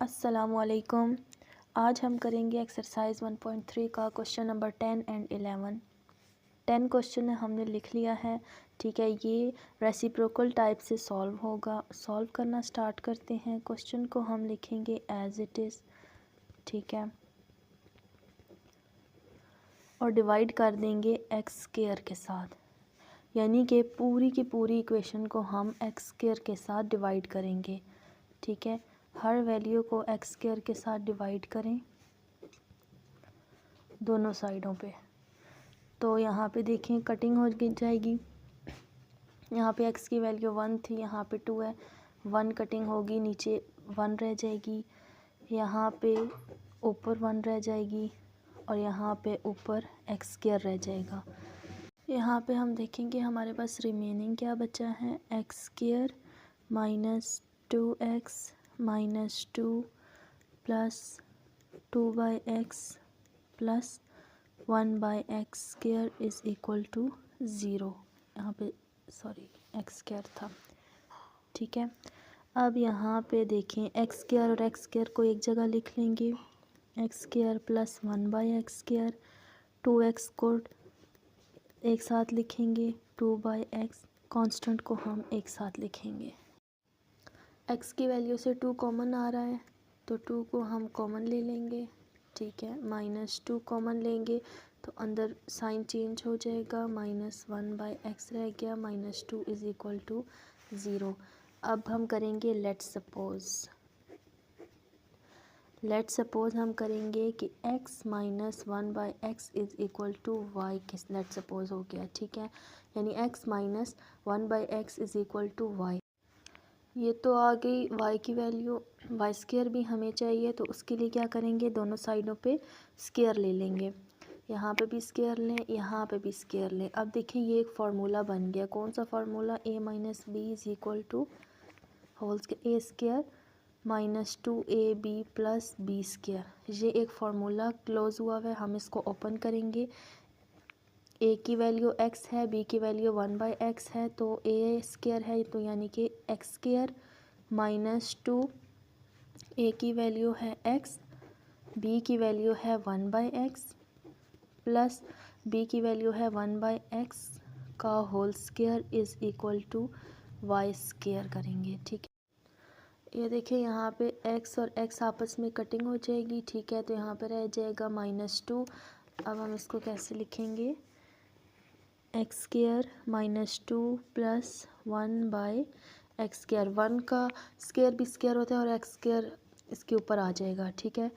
अस्सलामुअलैकुम। आज हम करेंगे एक्सरसाइज 1.3 का क्वेश्चन नंबर 10 एंड 11। 10 क्वेश्चन हमने लिख लिया है, ठीक है। ये रेसिप्रोकल टाइप से सॉल्व होगा। सॉल्व करना स्टार्ट करते हैं। क्वेश्चन को हम लिखेंगे एज इट इज़, ठीक है, और डिवाइड कर देंगे एक्स स्क्वायर के साथ, यानी कि पूरी की पूरी इक्वेशन को हम एक्स स्क्वायर के साथ डिवाइड करेंगे, ठीक है। हर वैल्यू को एक्स स्क्वायर के साथ डिवाइड करें दोनों साइडों पे। तो यहाँ पे देखें कटिंग हो जाएगी। यहाँ पे एक्स की वैल्यू 1 थी, यहाँ पे 2 है। 1 कटिंग होगी, नीचे 1 रह जाएगी, यहाँ पे ऊपर 1 रह जाएगी और यहाँ पे ऊपर एक्स स्क्वायर रह जाएगा। यहाँ पे हम देखेंगे हमारे पास रिमेनिंग क्या बचा है, x square minus 2x minus 2 plus 2/x plus 1/x square is equal to 0। यहाँ पे सॉरी एक्स स्क्वायर था, ठीक है। अब यहाँ पे देखें एक्स स्क्वायर और एक्स स्क्वायर को एक जगह लिख लेंगे। X square plus 1/x square, 2x को एक साथ लिखेंगे, 2/x कांस्टेंट को हम एक साथ लिखेंगे। x की वैल्यू से 2 कॉमन आ रहा है तो 2 को हम कॉमन ले लेंगे, ठीक है। माइनस 2 कॉमन लेंगे तो अंदर साइन चेंज हो जाएगा, -1/x रह गया, -2 इज़ इक्वल टू 0। अब हम करेंगे लेट्स सपोज़ हम करेंगे कि x minus 1/x is equal to y किस लेट्स सपोज़ हो गया, ठीक है। यानी x minus 1/x is equal to y। ये तो आ गई y की वैल्यू। y स्क्वायर भी हमें चाहिए, तो उसके लिए क्या करेंगे, दोनों साइडों पे स्क्वायर ले लेंगे। यहाँ पे भी स्क्वायर लें, यहाँ पे भी स्क्वायर लें। अब देखिए ये एक फार्मूला बन गया। कौन सा formula, a minus b is equal to whole a square minus 2ab plus b square. ये एक फार्मूला क्लोज हुआ है। हम इसको ओपन करेंगे। a की वैल्यू x है, b की वैल्यू 1/x है, तो a स्क्वायर है, तो यानी कि x स्क्वायर माइनस 2, a की वैल्यू है x, b की वैल्यू है 1/x प्लस b की वैल्यू है 1/x का whole square is equal to y square करेंगे, ठीक है। ये देखिए यहाँ पे x और x आपस में कटिंग हो जाएगी, ठीक है। तो यहाँ पे रह जाएगा -2। अब हम इसको कैसे लिखेंगे, x square minus 2 plus 1/x square. 1 का स्क्वायर भी स्क्वायर होता है और एक्स स्क्वायर इसके ऊपर आ जाएगा, ठीक है।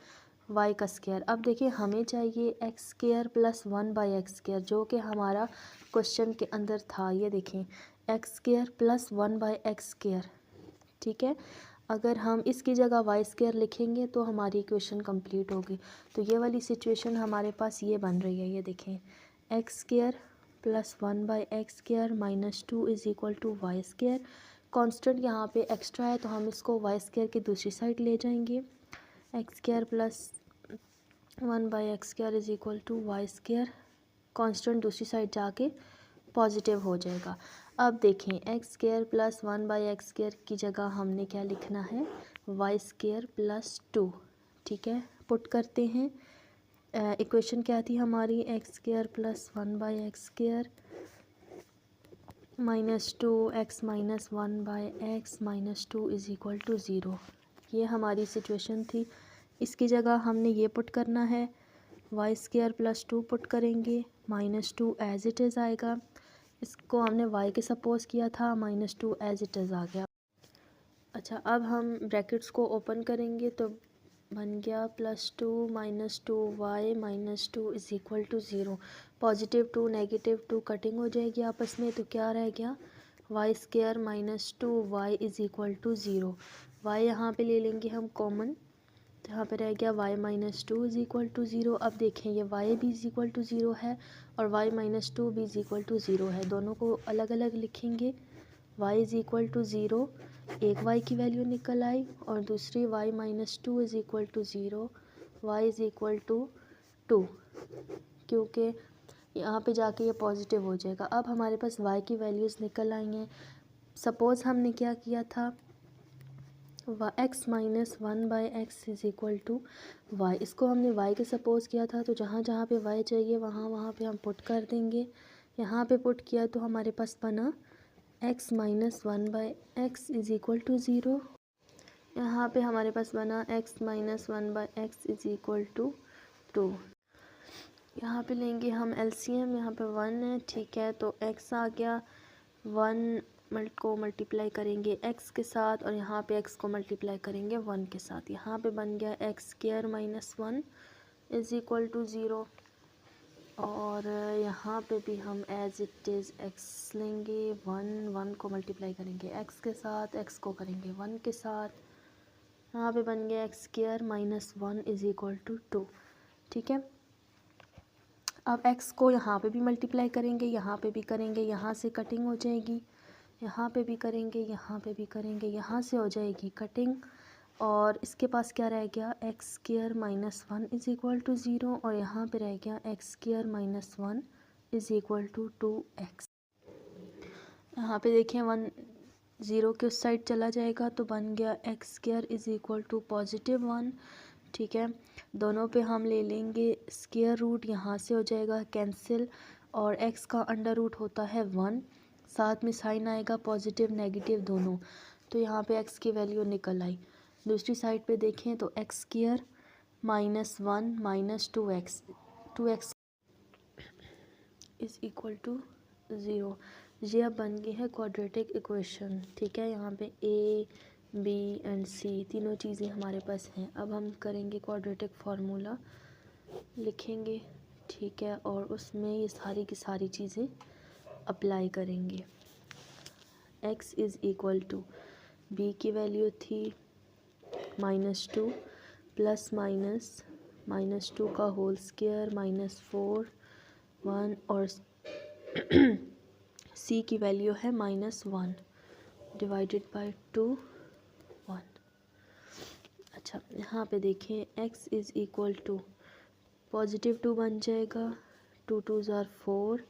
y का स्क्वायर। अब देखिए हमें चाहिए x square plus 1/x square, जो कि हमारा क्वेश्चन के अंदर था। ये देखें x square plus 1/x square, ठीक है। अगर हम इसकी जगह y स्क्वायर लिखेंगे तो हमारी इक्वेशन कंप्लीट होगी। तो ये वाली सिचुएशन हमारे पास ये बन रही है। ये देखें x square plus 1/x square minus 2 is equal to y square. Constant यहाँ पे एक्स्ट्रा है तो हम इसको y स्क्वायर की दूसरी साइड ले जाएंगे। X square plus 1/x square is equal to y square. Constant दूसरी साइड जाके पॉजिटिव हो जाएगा। अब देखें x square plus 1/x square की जगह हमने क्या लिखना है, वाई स्क्वायर प्लस 2, ठीक है। पुट करते हैं। इक्वेशन क्या थी हमारी, x square plus 1/x square minus 2x minus 1/x minus 2 is equal to 0। ये हमारी सिचुएशन थी। इसकी जगह हमने ये पुट करना है, वाई स्क्वायर प्लस 2 पुट करेंगे, -2 एज इट इज़ आएगा। इसको हमने y के सपोज किया था, -2 एज इट इज़ आ गया। अच्छा, अब हम ब्रैकेट्स को ओपन करेंगे तो बन गया +2 -2y -2 is equal to 0। +2 -2 cutting हो जाएगी आपस में, तो क्या रह गया, y square -2y is equal to 0। y यहाँ पे ले लेंगे हम कॉमन, तो यहाँ पे रह गया y -2 इज़ इक्वल टू 0। अब देखें ये y भी इज़ इक्वल टू 0 है और y -2 भी इज़ इक्वल टू 0 है। दोनों को अलग अलग लिखेंगे। y इज़ इक्वल टू 0, एक y की वैल्यू निकल आई और दूसरी y -2 is equal to 0, y is equal to 2, क्योंकि यहाँ पे जाके ये पॉजिटिव हो जाएगा। अब हमारे पास y की वैल्यूज़ निकल आई हैं। सपोज़ हमने क्या किया था, x minus one by x is equal to y. इसको हमने वाई के सपोज़ किया था, तो जहाँ जहाँ पे वाई चाहिए वहाँ वहाँ पे हम पुट कर देंगे। यहाँ पे पुट किया तो हमारे पास बना x minus one by x is equal to zero. यहाँ पे हमारे पास बना x minus one by x is equal to two. यहाँ पे लेंगे हम एलसीएम, यहाँ पे वन है, ठीक है। तो एक्स आ गया, वन को मल्टीप्लाई करेंगे एक्स के साथ और यहाँ पे एक्स को मल्टीप्लाई करेंगे वन के साथ। यहाँ पे बन गया x square minus one is equal to zero. और यहाँ पे भी हम एज इट इज़ एक्स लेंगे, वन को मल्टीप्लाई करेंगे एक्स के साथ, एक्स को करेंगे वन के साथ। यहाँ पे बन गया x square minus one is equal to two, ठीक है। अब x को यहाँ पे भी मल्टीप्लाई करेंगे, यहाँ पे भी करेंगे, यहाँ से कटिंग हो जाएगी, यहाँ पे भी करेंगे, यहाँ पे भी करेंगे, यहाँ से हो जाएगी कटिंग। और इसके पास क्या रह गया, x square minus one is equal to zero. और यहाँ पे रह गया x square minus one is equal to two x. यहाँ पे देखें वन ज़ीरो के उस साइड चला जाएगा तो बन गया x square is equal to positive one, ठीक है। दोनों पे हम ले लेंगे स्क्वायर रूट, यहाँ से हो जाएगा कैंसिल। और x का अंडर रूट होता है वन, साथ में साइन आएगा पॉजिटिव नेगेटिव दोनों, तो यहाँ पे x की वैल्यू निकल आई। दूसरी साइड पे देखें तो x square minus one minus two x is equal to zero. ये अब बन गई है क्वाड्रेटिक इक्वेशन, ठीक है। यहाँ पे a b एंड c तीनों चीज़ें हमारे पास हैं। अब हम करेंगे क्वाड्रेटिक फार्मूला लिखेंगे, ठीक है, और उसमें ये सारी की सारी चीज़ें अप्लाई करेंगे। x is equal to b की वैल्यू थी minus two plus minus two का whole square minus four one, और c की वैल्यू है minus one divided by two one. अच्छा, यहाँ पे देखें x is equal to positive two बन जाएगा, टू टू ज़ार फोर।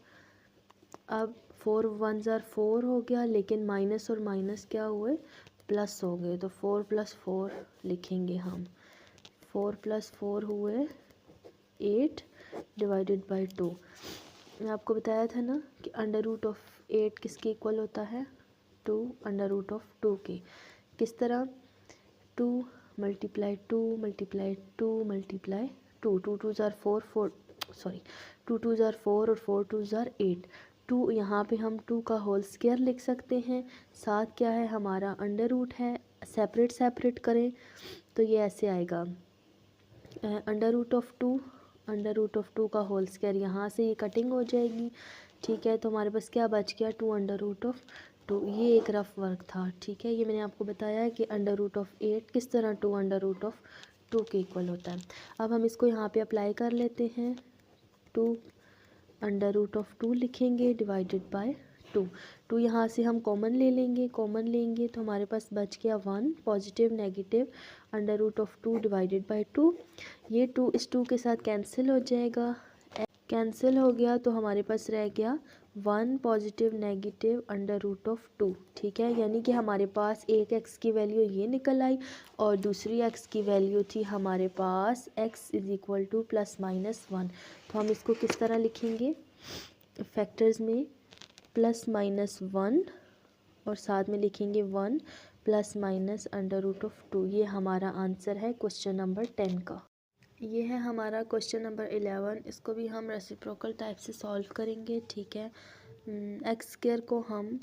अब फोर वन ज़ार फोर हो गया, लेकिन माइनस और माइनस क्या हुए, प्लस हो गए, तो फोर प्लस फोर लिखेंगे हम। फोर प्लस फोर हुए एट डिवाइडेड बाई टू। मैं आपको बताया था ना कि अंडर रूट ऑफ एट किसके इक्वल होता है, two under root of two के। किस तरह, two multiply two multiply two multiply two, two two ज़ार फोर, टू टू ज़ार फोर और फोर टू ज़ार एट। टू यहाँ पे हम टू का होल स्क्वायर लिख सकते हैं, साथ क्या है हमारा अंडर रूट है, सेपरेट करें तो ये ऐसे आएगा अंडर रूट ऑफ टू का होल स्क्वायर, यहाँ से ये कटिंग हो जाएगी, ठीक है। तो हमारे पास क्या बच गया, two under root of two. ये एक रफ वर्क था, ठीक है। ये मैंने आपको बताया है कि अंडर रूट ऑफ एट किस तरह two under root of two के इक्वल होता है। अब हम इसको यहाँ पे अप्लाई कर लेते हैं, two under root of two लिखेंगे डिवाइडेड बाय टू। टू यहाँ से हम कॉमन लेंगे तो हमारे पास बच गया one, positive negative under root of two divided by two. ये टू इस टू के साथ कैंसिल हो जाएगा, कैंसिल हो गया तो हमारे पास रह गया one positive negative under root of two, ठीक है। यानी कि हमारे पास एक x की वैल्यू ये निकल आई और दूसरी x की वैल्यू थी हमारे पास x is equal to plus minus one. तो हम इसको किस तरह लिखेंगे, फैक्टर्स में प्लस माइनस वन और साथ में लिखेंगे one plus minus under root of two. ये हमारा आंसर है क्वेश्चन नंबर 10 का। ये है हमारा क्वेश्चन नंबर 11। इसको भी हम रेसिप्रोकल टाइप से सॉल्व करेंगे, ठीक है। एक्स स्क्वायर को हम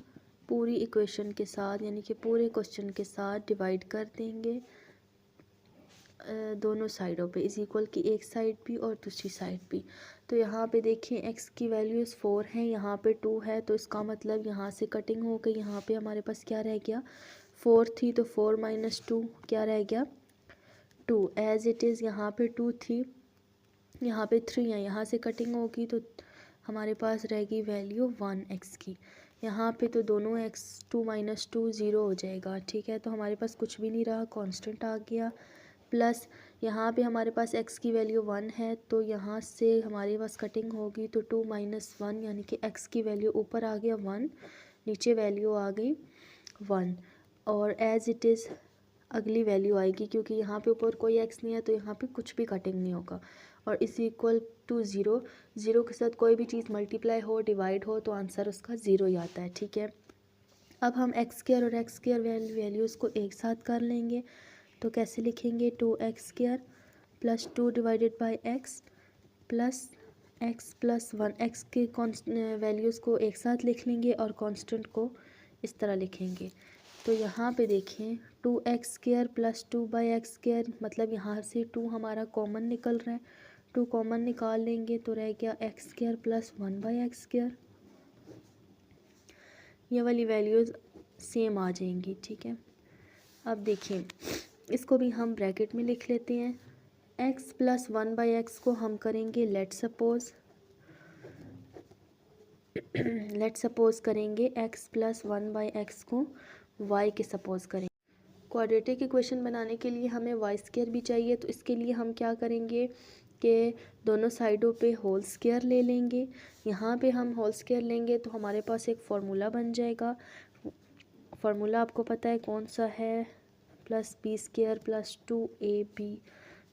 पूरी इक्वेशन के साथ यानी कि पूरे क्वेश्चन के साथ डिवाइड कर देंगे दोनों साइडों पे, इज़ इक्वल की एक साइड भी और दूसरी साइड भी। तो यहाँ पे देखिए एक्स की वैल्यूज़ 4 हैं, यहाँ पे 2 है, तो इसका मतलब यहाँ से कटिंग हो गई। यहाँ पे हमारे पास क्या रह गया, 4 थी तो 4 माइनस टू क्या रह गया, 2 एज इट इज़। यहाँ पे 2 थी, यहाँ पे 3 है, यहाँ से कटिंग होगी तो हमारे पास रहेगी वैल्यू 1 एक्स की। यहाँ पे तो दोनों एक्स 2 माइनस टू 0 हो जाएगा, ठीक है। तो हमारे पास कुछ भी नहीं रहा, कांस्टेंट आ गया। प्लस यहाँ पे हमारे पास x की वैल्यू 1 है, तो यहाँ से हमारे पास कटिंग होगी तो 2 माइनस वन यानी कि x की वैल्यू ऊपर आ गया 1, नीचे वैल्यू आ गई 1। और एज इट इज़ अगली वैल्यू आएगी, क्योंकि यहाँ पे ऊपर कोई एक्स नहीं है तो यहाँ पे कुछ भी कटिंग नहीं होगा। और इस इक्वल टू ज़ीरो, ज़ीरो के साथ कोई भी चीज़ मल्टीप्लाई हो डिवाइड हो तो आंसर उसका ज़ीरो ही आता है, ठीक है। अब हम एक्स स्क्वायर और एक्स स्क्वायर वैल्यूज़ को एक साथ कर लेंगे, तो कैसे लिखेंगे, 2x² plus 2 divided by x plus x plus 1। X के वैल्यूज़ को एक साथ लिख लेंगे और कांस्टेंट को इस तरह लिखेंगे। तो यहाँ पे देखें 2x² प्लस 2/x², मतलब यहाँ से 2 हमारा कॉमन निकल रहा है, 2 कॉमन निकाल लेंगे तो रह गया x² प्लस 1/x²। ये वाली वैल्यूज़ सेम आ जाएंगी, ठीक है। अब देखिए इसको भी हम ब्रैकेट में लिख लेते हैं। x प्लस 1/x को हम करेंगे लेट सपोज करेंगे x प्लस 1/x को y के सपोज करेंगे। क्वाड्रेटिक इक्वेशन बनाने के लिए हमें y² भी चाहिए, तो इसके लिए हम क्या करेंगे कि दोनों साइडों पे होल स्क्वायर ले लेंगे। यहाँ पे हम होल स्क्वायर लेंगे तो हमारे पास एक फार्मूला बन जाएगा। फार्मूला आपको पता है कौन सा है, plus b² plus 2ab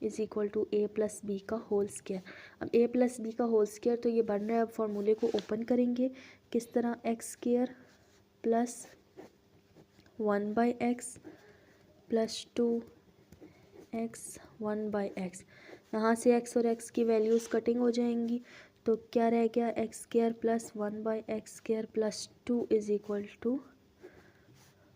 is equal to a plus b का होल स्क्वायर। अब a प्लस बी का होल स्क्वायर तो ये बन रहा है। अब फार्मूले को ओपन करेंगे किस तरह, x² plus 1/x plus 2x 1/x। यहाँ से x और x की वैल्यूज़ कटिंग हो जाएंगी, तो क्या रह गया, x² plus 1/x² plus 2 is equal to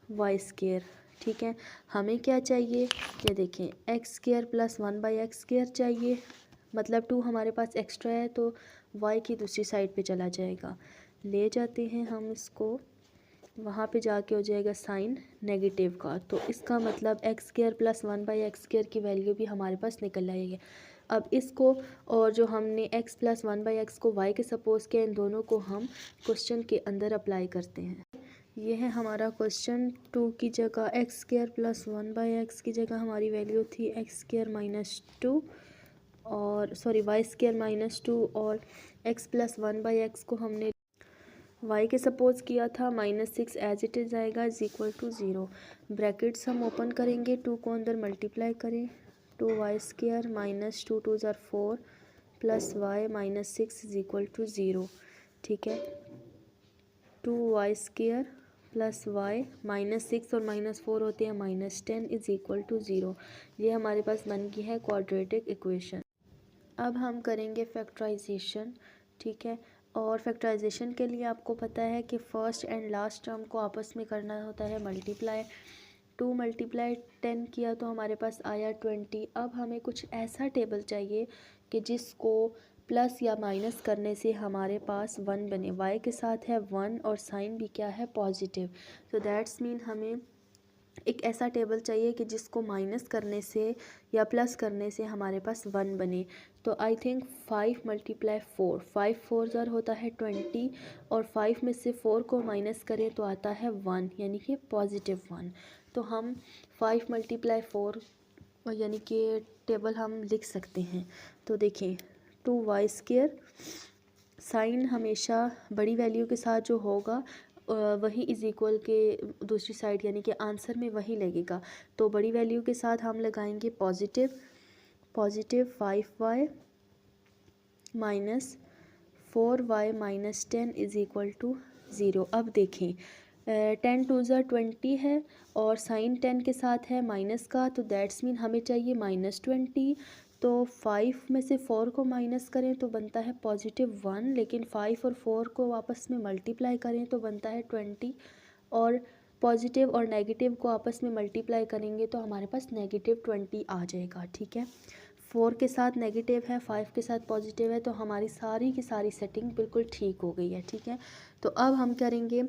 y², ठीक है। हमें क्या चाहिए, ये देखें x² प्लस 1/x² चाहिए, मतलब 2 हमारे पास एक्स्ट्रा है तो y की दूसरी साइड पे चला जाएगा। ले जाते हैं हम इसको, वहाँ पे जाके हो जाएगा साइन नेगेटिव का, तो इसका मतलब x² प्लस 1/x² की वैल्यू भी हमारे पास निकल आएगी। अब इसको और जो हमने x प्लस 1/x को y के सपोज किया, इन दोनों को हम क्वेश्चन के अंदर अप्लाई करते हैं। ये है हमारा क्वेश्चन। 2 की जगह x² प्लस 1/x की जगह हमारी वैल्यू थी x² माइनस 2 और y² माइनस 2, और x प्लस 1/x को हमने y के सपोज किया था -6 एज इट इज़ आएगा इज इक्वल टू 0। ब्रैकेट्स हम ओपन करेंगे, 2 को अंदर मल्टीप्लाई करें, 2y² माइनस 2 2 ज़ार 4 plus y minus 6 is equal to 0, ठीक है। 2y² प्लस y -6 और -4 होते हैं -10 इज इक्वल टू 0। ये हमारे पास बन गई है क्वाड्रेटिक इक्वेशन। अब हम करेंगे फैक्टराइजेशन, ठीक है। और फैक्टराइजेशन के लिए आपको पता है कि फ़र्स्ट एंड लास्ट टर्म को आपस में करना होता है मल्टीप्लाई। 2 × 10 किया तो हमारे पास आया 20। अब हमें कुछ ऐसा टेबल चाहिए कि जिसको प्लस या माइनस करने से हमारे पास 1 बने। y के साथ है 1 और साइन भी क्या है, पॉजिटिव। तो दैट्स मीन हमें एक ऐसा टेबल चाहिए कि जिसको माइनस करने से या प्लस करने से हमारे पास 1 बने। तो आई थिंक 5 × 4, 5 4 ज़र होता है 20, और 5 में से 4 को माइनस करें तो आता है 1, यानी कि पॉजिटिव 1। तो हम 5 × 4 यानी कि टेबल हम लिख सकते हैं। तो देखें 2y², साइन हमेशा बड़ी वैल्यू के साथ जो होगा वही इज़ इक्वल के दूसरी साइड यानी कि आंसर में वही लगेगा। तो बड़ी वैल्यू के साथ हम लगाएंगे positive 5y minus 4y minus 10 is equal to 0। अब देखें 10 2 ज़र 20 है और साइन 10 के साथ है माइनस का, तो दैट्स मीन हमें चाहिए -20। तो 5 में से 4 को माइनस करें तो बनता है पॉजिटिव 1, लेकिन 5 और 4 को आपस में मल्टीप्लाई करें तो बनता है 20, और पॉजिटिव और नेगेटिव को आपस में मल्टीप्लाई करेंगे तो हमारे पास -20 आ जाएगा, ठीक है। 4 के साथ नेगेटिव है, 5 के साथ पॉजिटिव है, तो हमारी सारी की सारी सेटिंग बिल्कुल ठीक हो गई है, ठीक है। तो अब हम करेंगे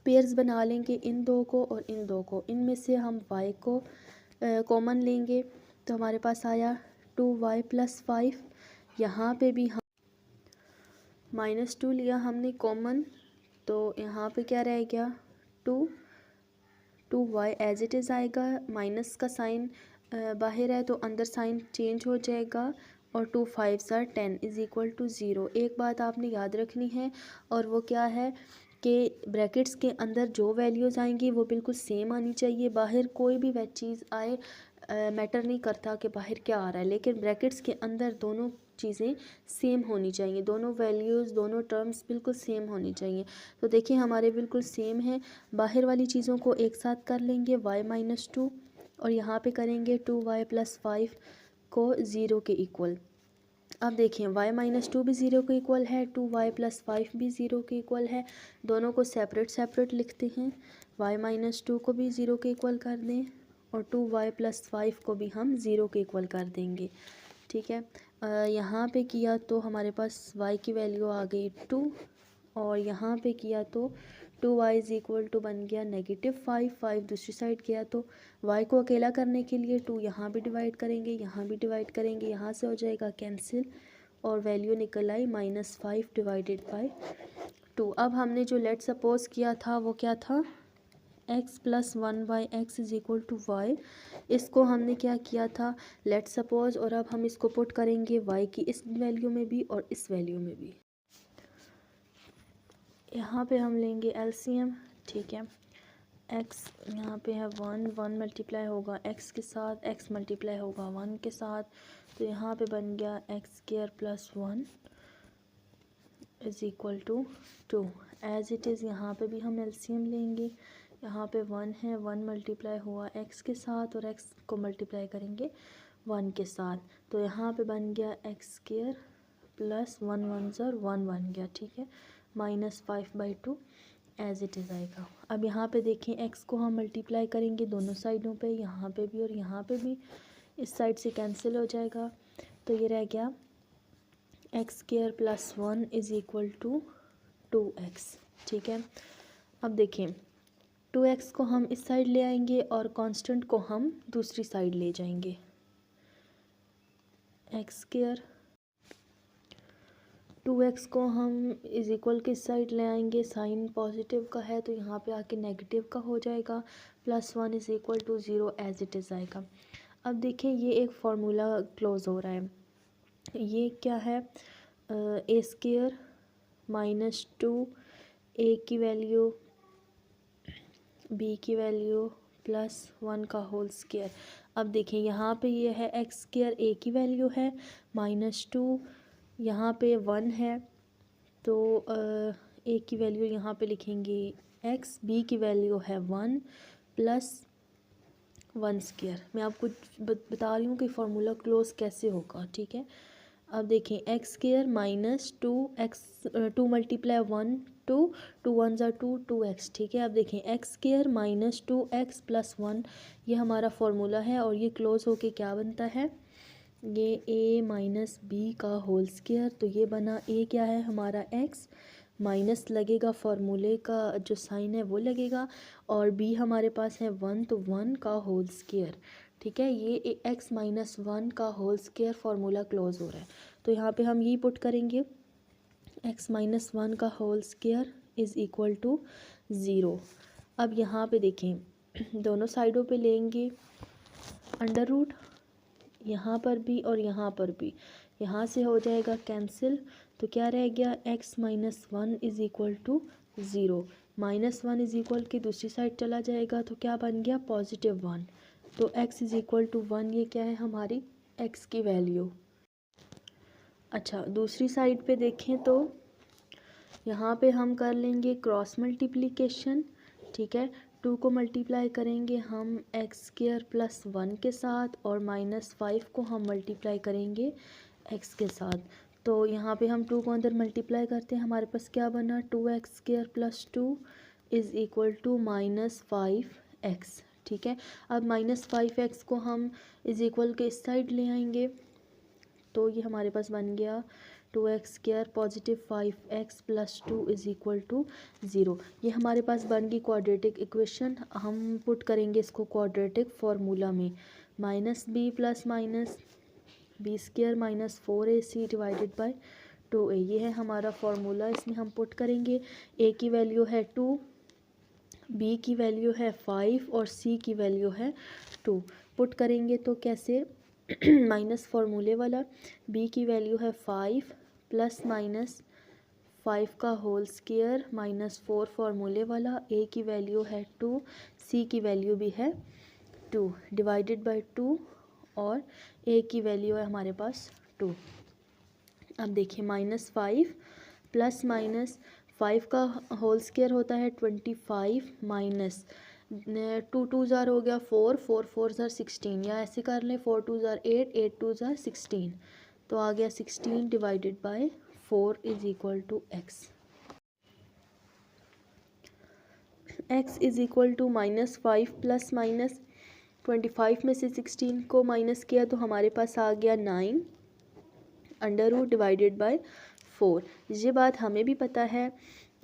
पेयर्स बना लेंगे इन दो को और इन दो को, इनमें से हम y को कॉमन लेंगे तो हमारे पास आया 2y प्लस 5। यहाँ पे भी हम -2 लिया हमने कॉमन, तो यहाँ पे क्या रह गया 2y एज इट इज़ आएगा। माइनस का साइन बाहर है तो अंदर साइन चेंज हो जाएगा, और 2 5 ज़र 10 इज़ इक्वल टू 0। एक बात आपने याद रखनी है और वो क्या है कि ब्रैकेट्स के अंदर जो वैल्यूज़ आएंगी वो बिल्कुल सेम आनी चाहिए। बाहर कोई भी वह चीज़ आए मैटर नहीं करता कि बाहर क्या आ रहा है, लेकिन ब्रैकेट्स के अंदर दोनों चीज़ें सेम होनी चाहिए, दोनों वैल्यूज़ दोनों टर्म्स बिल्कुल सेम होनी चाहिए। तो देखिए हमारे बिल्कुल सेम है। बाहर वाली चीज़ों को एक साथ कर लेंगे y-2 और यहाँ पे करेंगे 2y+5 को ज़ीरो के इक्वल। अब देखिए y-2 भी ज़ीरो के इक्वल है, 2y+5 भी ज़ीरो के इक्वल है। दोनों को सेपरेट सेपरेट लिखते हैं। y-2 को भी ज़ीरो के इक्वल कर दें और 2y+5 को भी हम ज़ीरो के इक्वल कर देंगे। ठीक है, यहाँ पे किया तो हमारे पास y की वैल्यू आ गई 2 और यहाँ पे किया तो 2y बन गया -5। 5 दूसरी साइड किया तो y को अकेला करने के लिए 2 यहाँ भी डिवाइड करेंगे, यहाँ भी डिवाइड करेंगे, यहाँ से हो जाएगा कैंसिल और वैल्यू निकल आई -5 डिवाइडेड बाय 2। अब हमने जो लेट सपोज किया था वो क्या था, x + 1/x = y। इसको हमने क्या किया था, लेट सपोज, और अब हम इसको पुट करेंगे y की इस वैल्यू में भी और इस वैल्यू में भी। यहाँ पे हम लेंगे एलसीएम। ठीक है, x यहाँ पे है 1 मल्टीप्लाई होगा x के साथ, x मल्टीप्लाई होगा 1 के साथ, तो यहाँ पे बन गया x² + 1 = 2 एज इट इज़। यहाँ पे भी हम एलसीएम लेंगे। यहाँ पे 1 है, 1 मल्टीप्लाई हुआ x के साथ और x को मल्टीप्लाई करेंगे 1 के साथ, तो यहाँ पे बन गया x² + 1 1 1 बन गया। ठीक है, -5/2 एज इट इज़ आएगा। अब यहाँ पे देखें x को हम मल्टीप्लाई करेंगे दोनों साइडों पे, यहाँ पे भी और यहाँ पे भी, इस साइड से कैंसिल हो जाएगा, तो ये रह गया x² + 1 = 2x। ठीक है, अब देखें 2x को हम इस साइड ले आएंगे और कांस्टेंट को हम दूसरी साइड ले जाएंगे। x² 2x को हम = किस साइड ले आएंगे, साइन पॉजिटिव का है तो यहाँ पे आके नेगेटिव का हो जाएगा, +1 = 0 एज इट इज़ आएगा। अब देखें ये एक फार्मूला क्लोज हो रहा है, ये क्या है, a² -2 a की वैल्यू b की वैल्यू +1 का होल स्क्वायर। अब देखें यहाँ पे ये है x² a की वैल्यू है, -2 यहाँ पे 1 है, तो a की वैल्यू यहाँ पे लिखेंगे x, b की वैल्यू है 1 + 1²। मैं आपको बता रही हूँ कि फार्मूला क्लोज कैसे होगा। ठीक है, अब देखें x² -2x 2 × 1 2 2 1 2 2x। ठीक है, अब देखें x² -2x + 1, ये हमारा फार्मूला है और ये क्लोज होके क्या बनता है, ये a - b का होल स्क्वायर। तो ये बना a क्या है हमारा x, माइनस लगेगा फार्मूले का जो साइन है वो लगेगा, और b हमारे पास है 1 तो 1 का होल स्क्वायर। ठीक है, ये x - 1 का होल स्क्वायर फार्मूला क्लोज हो रहा है, तो यहाँ पे हम यही पुट करेंगे x - 1 का होल स्क्वायर = 0। अब यहाँ पे देखें दोनों साइडों पे लेंगे अंडर रूट, यहाँ पर भी और यहाँ पर भी, यहाँ से हो जाएगा कैंसिल, तो क्या रह गया x - 1 = 0, -1 की दूसरी साइड चला जाएगा तो क्या बन गया +1, तो x = 1, ये क्या है हमारी x की वैल्यू। अच्छा, दूसरी साइड पे देखें तो यहाँ पे हम कर लेंगे क्रॉस मल्टीप्लिकेशन। ठीक है, 2 को मल्टीप्लाई करेंगे हम x² + 1 के साथ और -5 को हम मल्टीप्लाई करेंगे x के साथ, तो यहाँ पे हम 2 को अंदर मल्टीप्लाई करते हैं, हमारे पास क्या बना 2x² + 2 = -5x। ठीक है, अब -5x को हम के इस साइड ले आएंगे, तो ये हमारे पास बन गया 2x² +5x + 2 = 0। ये हमारे पास बन गई क्वाड्रेटिक इक्वेशन। हम पुट करेंगे इसको क्वाड्रेटिक फार्मूला में, -b ± b² - 4ac / 2a, ये है हमारा फार्मूला। इसमें हम पुट करेंगे a की वैल्यू है 2, b की वैल्यू है 5 और c की वैल्यू है 2। पुट करेंगे तो कैसे, माइनस फार्मूले वाला, b की वैल्यू है 5 ± 5 का होल स्क्वायर माइनस 4 फार्मूले वाला, ए की वैल्यू है 2, सी की वैल्यू भी है 2, डिवाइडेड बाय 2 और ए की वैल्यू है हमारे पास 2। अब देखिए -5 प्लस माइनस 5 का होल स्क्वायर होता है 25 माइनस 2 2 ज़ार हो गया 4 4 4 ज़ार 16, या ऐसे कर लें 4 2 ज़ार 8 8 2 ज़ार 16, तो आ गया 16 divided by 4 is equal to x. X is equal to -5 plus minus 25 में से 16 को माइनस किया तो हमारे पास आ गया 9 अंडर रूट डिवाइडेड बाय 4। ये बात हमें भी पता है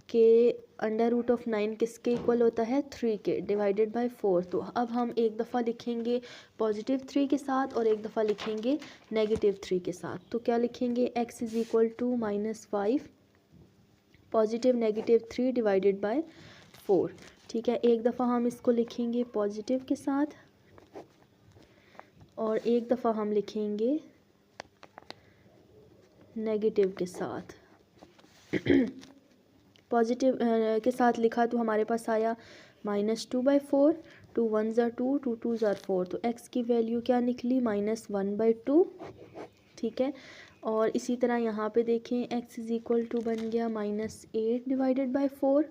कि अंडर रूट ऑफ 9 किसके इक्वल होता है 3 के, डिवाइडेड बाय 4। तो अब हम एक दफ़ा लिखेंगे पॉजिटिव 3 के साथ और एक दफ़ा लिखेंगे नेगेटिव 3 के साथ। तो क्या लिखेंगे, x is equal to -5 positive negative 3 divided by 4। ठीक है, एक दफ़ा हम इसको लिखेंगे पॉजिटिव के साथ और एक दफ़ा हम लिखेंगे नेगेटिव के साथ। पॉजिटिव के साथ लिखा तो हमारे पास आया -2/4, 2 1 ज़ार 2 2 2 ज़ार 4, तो x की वैल्यू क्या निकली -1/2। ठीक है, और इसी तरह यहाँ पे देखें x इज़ इक्वल टू बन गया -8 डिवाइडेड बाय 4,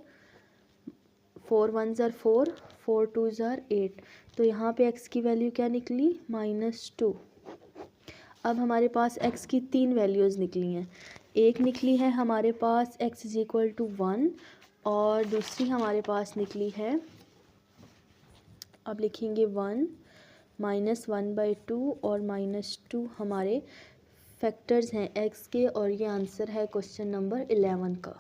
4 1 ज़ार 4 4 2 ज़ार 8, तो यहाँ पे x की वैल्यू क्या निकली -2। अब हमारे पास x की 3 वैल्यूज़ निकली हैं, एक निकली है हमारे पास x इज़ इक्वल टू 1 और दूसरी हमारे पास निकली है, अब लिखेंगे 1 -1/2 और -2 हमारे फैक्टर्स हैं x के, और ये आंसर है क्वेश्चन नंबर 11 का।